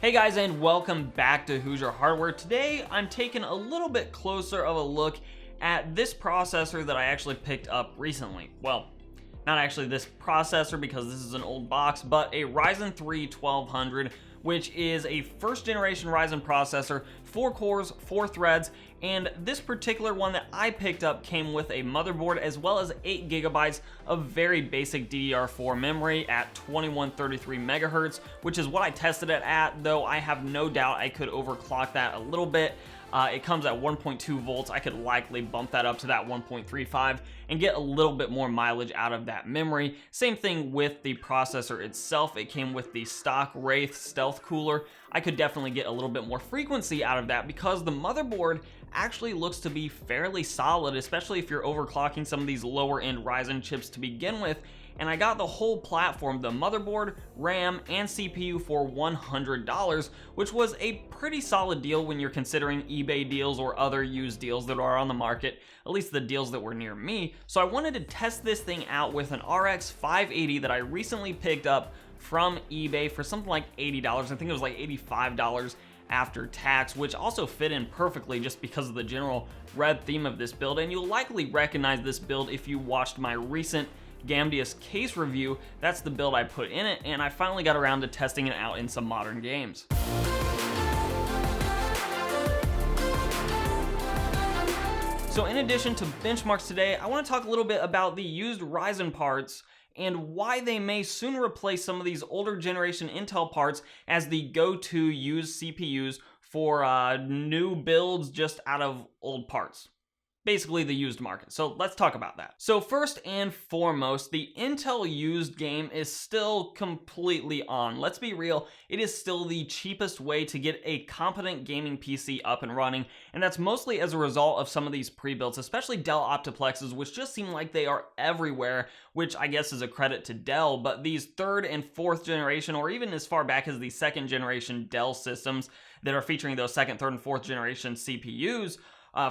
Hey guys, and welcome back to Hoosier Hardware. Today I'm taking a little bit closer of a look at this processor that I actually picked up recently. Well, not actually this processor because this is an old box, but a Ryzen 3 1200, which is a first generation Ryzen processor, 4 cores, 4 threads, and this particular one that I picked up came with a motherboard as well as 8 gigabytes of very basic DDR4 memory at 2133 megahertz, which is what I tested it at, though I have no doubt I could overclock that a little bit. It comes at 1.2 volts. I could likely bump that up to that 1.35 and get a little bit more mileage out of that memory. Same thing with the processor itself. It came with the stock Wraith stealth cooler. I could definitely get a little bit more frequency out of that because the motherboard actually looks to be fairly solid, especially if you're overclocking some of these lower end Ryzen chips to begin with. And I got the whole platform, the motherboard, RAM, and CPU for $100, which was a pretty solid deal when you're considering eBay deals or other used deals that are on the market, at least the deals that were near me. So I wanted to test this thing out with an RX 580 that I recently picked up from eBay for something like $80. I think it was like $85 after tax, which also fit in perfectly just because of the general red theme of this build. And you'll likely recognize this build if you watched my recent Gamdias case review. That's the build I put in it, and I finally got around to testing it out in some modern games. So in addition to benchmarks today, I want to talk a little bit about the used Ryzen parts and why they may soon replace some of these older generation Intel parts as the go-to used CPUs for new builds just out of old parts. Basically the used market. So let's talk about that. So first and foremost, the Intel used game is still completely on. Let's be real, it is still the cheapest way to get a competent gaming PC up and running, and that's mostly as a result of some of these pre-builds, especially Dell Optiplexes, which just seem like they are everywhere, which I guess is a credit to Dell, but these third and fourth generation, or even as far back as the second generation Dell systems that are featuring those second, third, and fourth generation CPUs,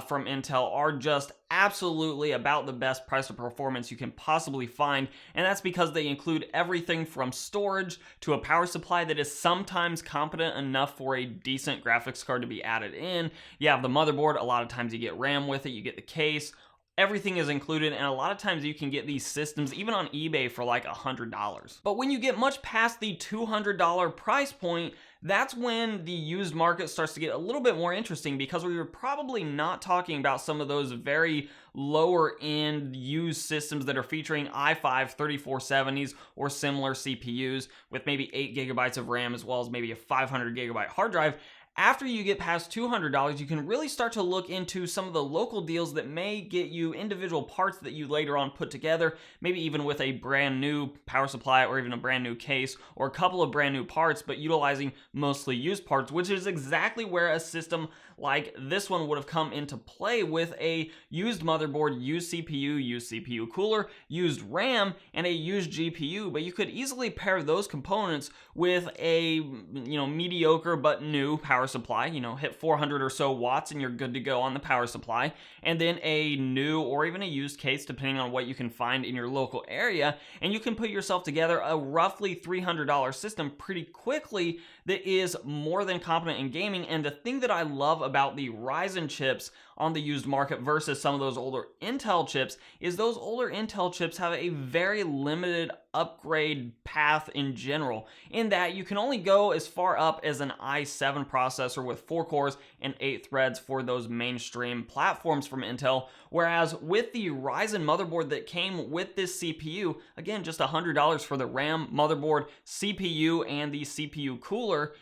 from Intel are just absolutely about the best price to performance you can possibly find, and that's because they include everything from storage to a power supply that is sometimes competent enough for a decent graphics card to be added in. You have the motherboard, a lot of times you get RAM with it, you get the case. Everything is included, and a lot of times you can get these systems even on eBay for like $100. But when you get much past the $200 price point, that's when the used market starts to get a little bit more interesting, because we were probably not talking about some of those very lower end used systems that are featuring i5 3470s or similar CPUs with maybe 8 gigabytes of RAM as well as maybe a 500 gigabyte hard drive. After you get past $200, you can really start to look into some of the local deals that may get you individual parts that you later on put together, maybe even with a brand new power supply or even a brand new case or a couple of brand new parts, but utilizing mostly used parts, which is exactly where a system like this one would have come into play with a used motherboard, used CPU cooler, used RAM, and a used GPU. But you could easily pair those components with a mediocre but new power supply, hit 400 or so watts and you're good to go on the power supply, and then a new or even a used case depending on what you can find in your local area, and you can put yourself together a roughly $300 system pretty quickly that is more than competent in gaming. And the thing that I love about the Ryzen chips on the used market versus some of those older Intel chips is those older Intel chips have a very limited upgrade path in general, in that you can only go as far up as an i7 processor with 4 cores and 8 threads for those mainstream platforms from Intel, whereas with the Ryzen motherboard that came with this CPU, again just $100 for the RAM, motherboard, CPU, and the CPU cooler,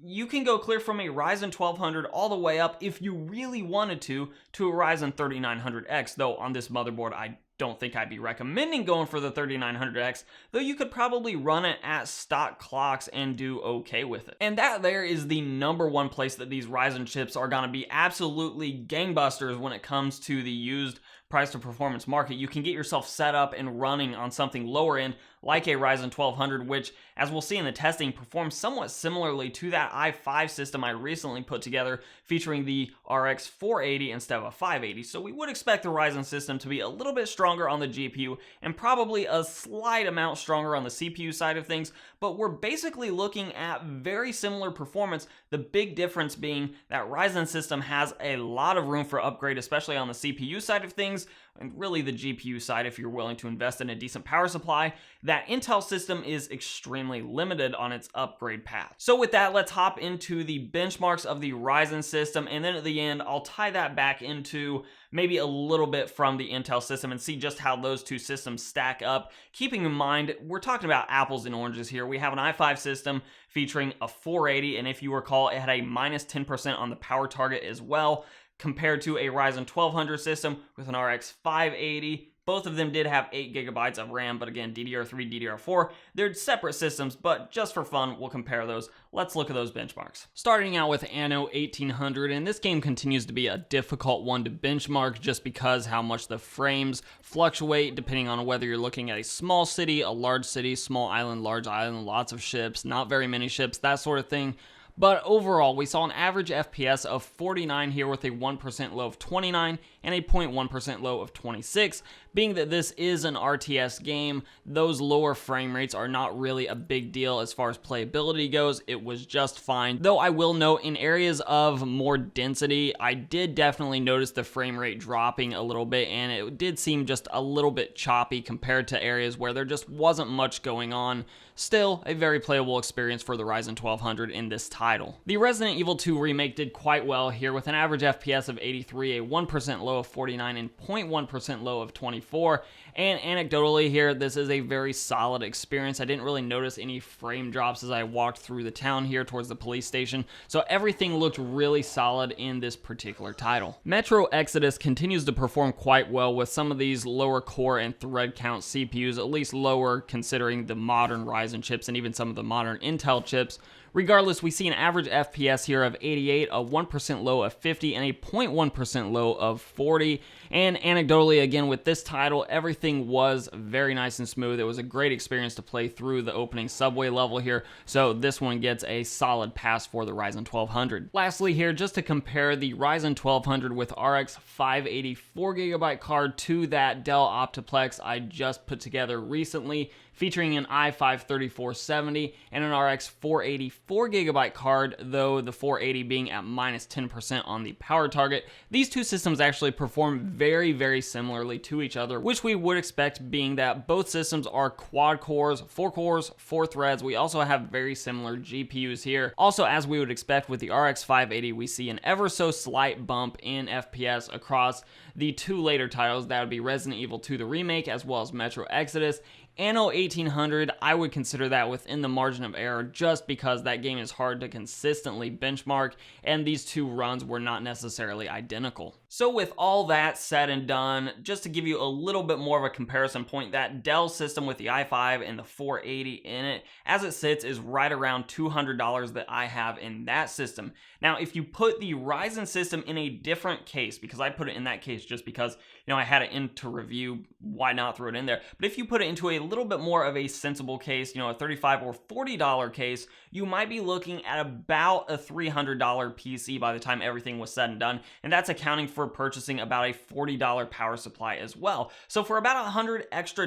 you can go clear from a Ryzen 1200 all the way up, if you really wanted to a Ryzen 3900X, though on this motherboard I don't think I'd be recommending going for the 3900X, though you could probably run it at stock clocks and do okay with it. And that there is the number one place that these Ryzen chips are gonna be absolutely gangbusters when it comes to the used price to performance market, you can get yourself set up and running on something lower end like a Ryzen 1200, which, as we'll see in the testing, performs somewhat similarly to that i5 system I recently put together featuring the RX 480 instead of a 580. So we would expect the Ryzen system to be a little bit stronger on the GPU and probably a slight amount stronger on the CPU side of things, but we're basically looking at very similar performance, the big difference being that Ryzen system has a lot of room for upgrade, especially on the CPU side of things, and really the GPU side if you're willing to invest in a decent power supply. That Intel system is extremely limited on its upgrade path. So with that, let's hop into the benchmarks of the Ryzen system, and then at the end, I'll tie that back into maybe a little bit from the Intel system and see just how those two systems stack up. Keeping in mind, we're talking about apples and oranges here. We have an i5 system featuring a 480, and if you recall, it had a minus 10% on the power target as well, compared to a Ryzen 1200 system with an RX 580. Both of them did have 8 gigabytes of RAM, but again, DDR3, DDR4, they're separate systems, but just for fun, we'll compare those. Let's look at those benchmarks. Starting out with Anno 1800, and this game continues to be a difficult one to benchmark just because how much the frames fluctuate depending on whether you're looking at a small city, a large city, small island, large island, lots of ships, not very many ships, that sort of thing. But overall, we saw an average FPS of 49 here with a 1% low of 29 and a 0.1% low of 26. Being that this is an RTS game, those lower frame rates are not really a big deal as far as playability goes. It was just fine. Though I will note, in areas of more density, I did definitely notice the frame rate dropping a little bit, and it did seem just a little bit choppy compared to areas where there just wasn't much going on. Still, a very playable experience for the Ryzen 1200 in this title. The Resident Evil 2 Remake did quite well here with an average FPS of 83, a 1% low of 49, and 0.1% low of 24. And anecdotally here, this is a very solid experience. I didn't really notice any frame drops as I walked through the town here towards the police station, so everything looked really solid in this particular title. Metro Exodus continues to perform quite well with some of these lower core and thread count CPUs, at least lower considering the modern Ryzen chips and even some of the modern Intel chips. Regardless, we see an average FPS here of 88, a 1% low of 50, and a 0.1% low of 40. And anecdotally, again, with this title, everything was very nice and smooth. It was a great experience to play through the opening subway level here, so this one gets a solid pass for the Ryzen 1200. Lastly here, just to compare the Ryzen 1200 with RX 580 4GB card to that Dell Optiplex I just put together recently, featuring an i5 3470 and an RX 480 4GB card, though the 480 being at minus 10% on the power target. These two systems actually perform very, very similarly to each other, which we would expect being that both systems are quad cores, 4 threads. We also have very similar GPUs here. Also, as we would expect with the RX 580, we see an ever so slight bump in FPS across the two later titles. That would be Resident Evil 2 the Remake as well as Metro Exodus. Anno 1800, I would consider that within the margin of error just because that game is hard to consistently benchmark, and these two runs were not necessarily identical. So with all that said and done, just to give you a little bit more of a comparison point, that Dell system with the i5 and the 480 in it, as it sits, is right around $200 that I have in that system. Now, if you put the Ryzen system in a different case, because I put it in that case just because, I had it in to review, why not throw it in there? But if you put it into a little bit more of a sensible case, a $35 or $40 case, you might be looking at about a $300 PC by the time everything was said and done, and that's accounting for purchasing about a $40 power supply as well. So for about $100 extra,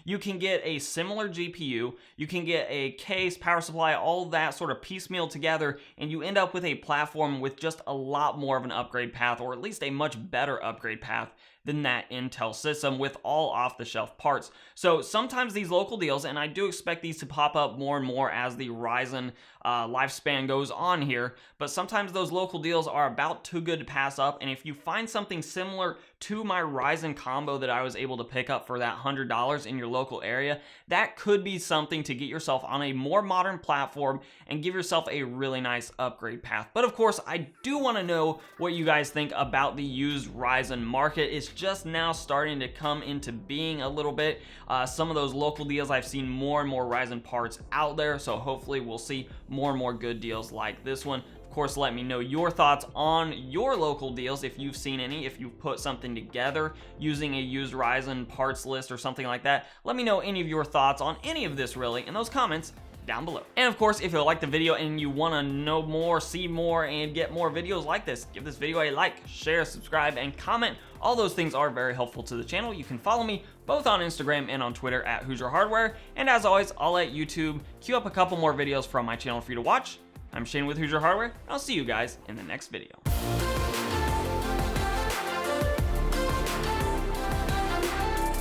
you can get a similar GPU, you can get a case, power supply, all that sort of piecemeal together, and you end up with a platform with just a lot more of an upgrade path, or at least a much better upgrade path than that Intel system with all off-the-shelf parts. So sometimes these local deals, and I do expect these to pop up more and more as the Ryzen lifespan goes on here, but sometimes those local deals are about too good to pass up, and if you find something similar to my Ryzen combo that I was able to pick up for that $100 in your local area, that could be something to get yourself on a more modern platform and give yourself a really nice upgrade path. But of course, I do want to know what you guys think about the used Ryzen market. It's just now starting to come into being a little bit. Some of those local deals, I've seen more and more Ryzen parts out there, so hopefully we'll see more and more good deals like this one. Of course, let me know your thoughts on your local deals, if you've seen any, if you've put something together using a used Ryzen parts list or something like that. Let me know any of your thoughts on any of this really in those comments down below. And of course, if you like the video and you want to know more, see more, and get more videos like this, give this video a like, share, subscribe, and comment. All those things are very helpful to the channel. You can follow me both on Instagram and on Twitter at Hoosier Hardware. And as always, I'll let YouTube queue up a couple more videos from my channel for you to watch. I'm Shane with Hoosier Hardware, and I'll see you guys in the next video.